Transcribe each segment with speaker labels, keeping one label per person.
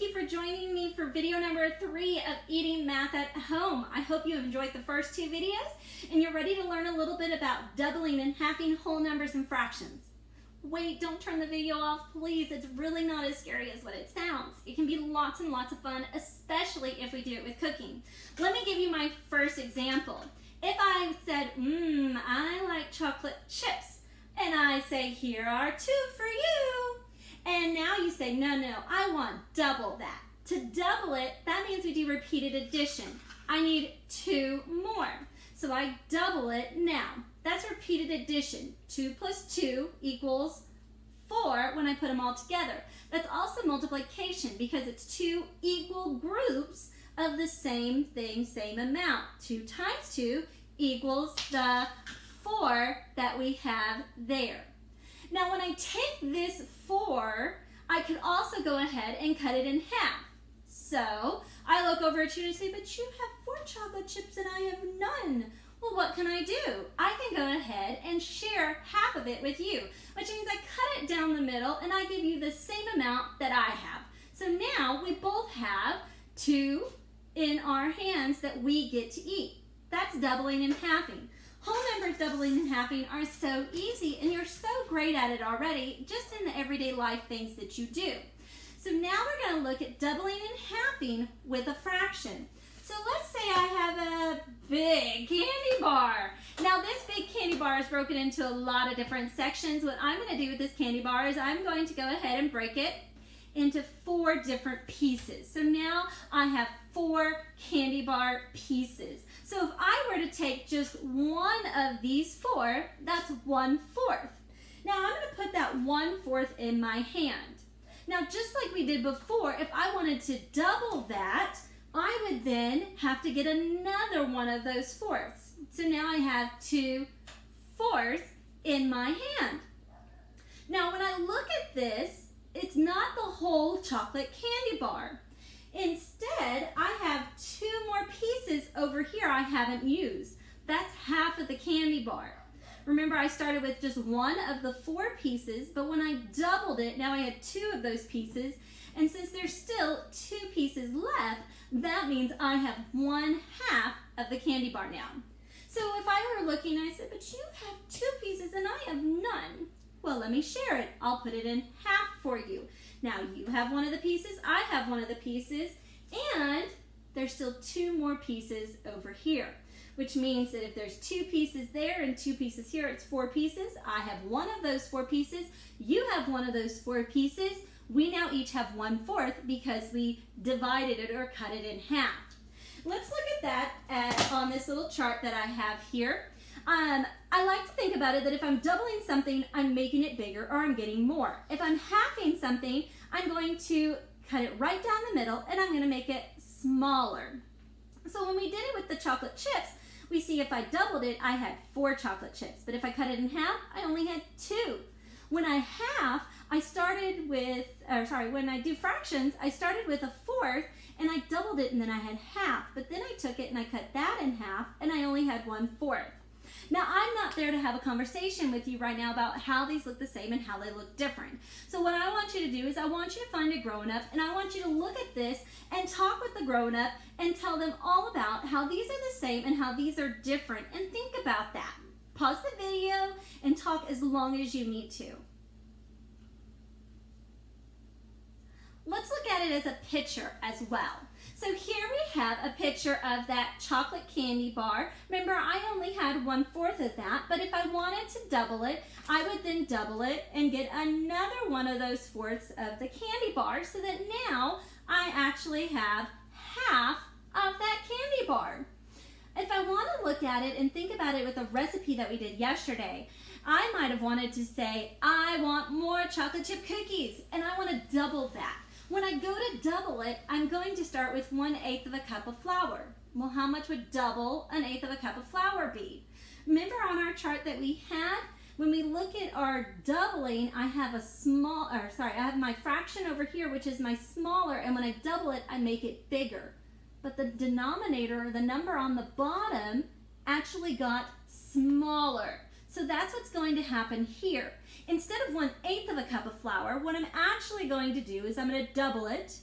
Speaker 1: thank you for joining me for video number 3 of Eating Math at Home. I hope you enjoyed the first 2 videos and you're ready to learn a little bit about doubling and halving whole numbers and fractions. Wait, don't turn the video off, please. It's really not as scary as what it sounds. It can be lots and lots of fun, especially if we do it with cooking. Let me give you my first example. If I said, I like chocolate chips, and I say, here are 2 for you. And now you say, no, I want double that. To double it, that means we do repeated addition. I need 2 more. So I double it now. That's repeated addition. 2 plus 2 equals 4 when I put them all together. That's also multiplication because it's 2 equal groups of the same thing, same amount. 2 times 2 equals the 4 that we have there. Now when I take this 4, I could also go ahead and cut it in half. So I look over at you and say, but you have 4 chocolate chips and I have none. Well, what can I do? I can go ahead and share half of it with you, which means I cut it down the middle and I give you the same amount that I have. So now we both have 2 in our hands that we get to eat. That's doubling and halving. Whole numbers doubling and halving are so easy and you're so great at it already just in the everyday life things that you do. So now we're going to look at doubling and halving with a fraction. So let's say I have a big candy bar. Now this big candy bar is broken into a lot of different sections. What I'm going to do with this candy bar is I'm going to go ahead and break it into 4 different pieces. So now I have 4 candy bar pieces. So if I were to take just one of these 4, that's 1/4. Now I'm going to put that 1/4 in my hand. Now just like we did before, if I wanted to double that, I would then have to get another one of those 4ths. So now I have 2 4ths in my hand. Now when I look at this, it's not the whole chocolate candy bar. Instead, I have 2 more pieces over here I haven't used. That's half of the candy bar. Remember, I started with just 1 of the 4 pieces, but when I doubled it, now I had 2 of those pieces. And since there's still 2 pieces left, that means I have 1/2 of the candy bar now. So if I were looking and I said, but you have 2 pieces and I have none. Well, let me share it. I'll put it in half for you. Now you have one of the pieces, I have one of the pieces, and there's still 2 more pieces over here, which means that if there's 2 pieces there and 2 pieces here, it's 4 pieces. I have one of those 4 pieces. You have one of those 4 pieces. We now each have 1/4 because we divided it or cut it in half. Let's look at that on this little chart that I have here. I like to think about it that if I'm doubling something, I'm making it bigger or I'm getting more. If I'm halving something, I'm going to cut it right down the middle and I'm going to make it smaller. So when we did it with the chocolate chips, we see if I doubled it, I had 4 chocolate chips. But if I cut it in half, I only had 2. When I half, when I do fractions, I started with 1/4 and I doubled it and then I had half. But then I took it and I cut that in half and I only had 1/4. Now, I'm not there to have a conversation with you right now about how these look the same and how they look different. So what I want you to do is I want you to find a grown-up and I want you to look at this and talk with the grown-up and tell them all about how these are the same and how these are different, and think about that. Pause the video and talk as long as you need to. Let's look at it as a picture as well. So here we have a picture of that chocolate candy bar. Remember, I only had 1/4 of that, but if I wanted to double it, I would then double it and get another one of those 4ths of the candy bar so that now I actually have half of that candy bar. If I want to look at it and think about it with a recipe that we did yesterday, I might have wanted to say, I want more chocolate chip cookies, and I want to double that. When I go to double it, I'm going to start with 1/8 of a cup of flour. Well, how much would double 1/8 of a cup of flour be? Remember on our chart that we had, when we look at our doubling, I have I have my fraction over here, which is my smaller, and when I double it, I make it bigger. But the denominator, or the number on the bottom, actually got smaller. So that's what's going to happen here. Instead of 1/8 of a cup of flour, what I'm actually going to do is I'm going to double it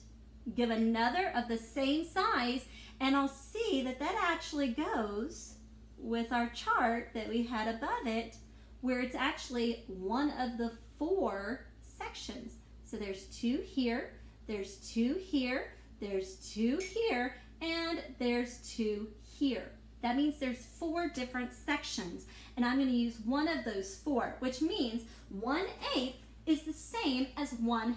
Speaker 1: give another of the same size, and I'll see that that actually goes with our chart that we had above it, where it's actually one of the 4 sections. So there's 2 here, there's 2 here, there's 2 here, and there's 2 here. That means there's 4 different sections, and I'm going to use one of those 4, which means 1/8 is the same as 1/2.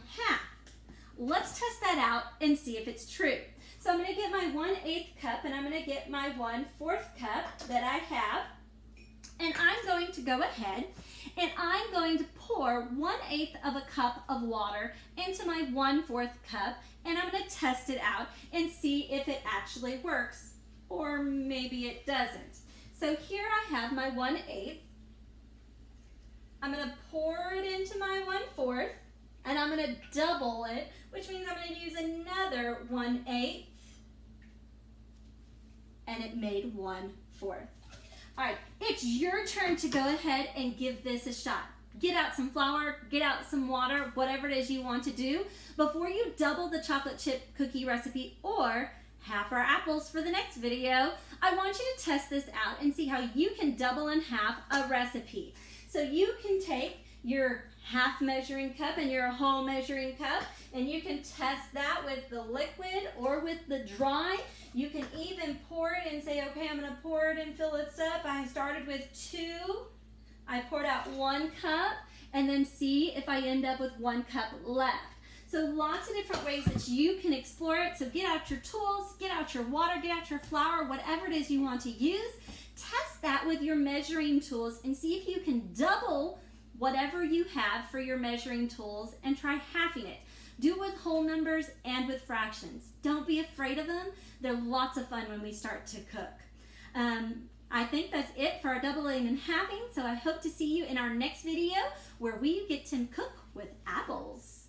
Speaker 1: Let's test that out and see if it's true. So I'm going to get my 1/8 cup, and I'm going to get my 1/4 cup that I have, and I'm going to go ahead and I'm going to pour 1/8 of a cup of water into my 1/4 cup, and I'm going to test it out and see if it actually works, or maybe it doesn't. So here I have my 1/8. I'm going to pour it into my 1/4, and I'm going to double it, which means I'm going to use another 1/8, and it made 1/4. All right, it's your turn to go ahead and give this a shot. Get out some flour, get out some water, whatever it is you want to do before you double the chocolate chip cookie recipe or half our apples for the next video. I want you to test this out and see how you can double and half a recipe. So you can take your half measuring cup and your whole measuring cup, and you can test that with the liquid or with the dry. You can even pour it and say, okay, I'm going to pour it and fill this up. I started with 2. I poured out 1 cup, and then see if I end up with 1 cup left. So lots of different ways that you can explore it. So get out your tools, get out your water, get out your flour, whatever it is you want to use. Test that with your measuring tools and see if you can double whatever you have for your measuring tools and try halving it. Do it with whole numbers and with fractions. Don't be afraid of them. They're lots of fun when we start to cook. I think that's it for our doubling and halving. So I hope to see you in our next video where we get to cook with apples.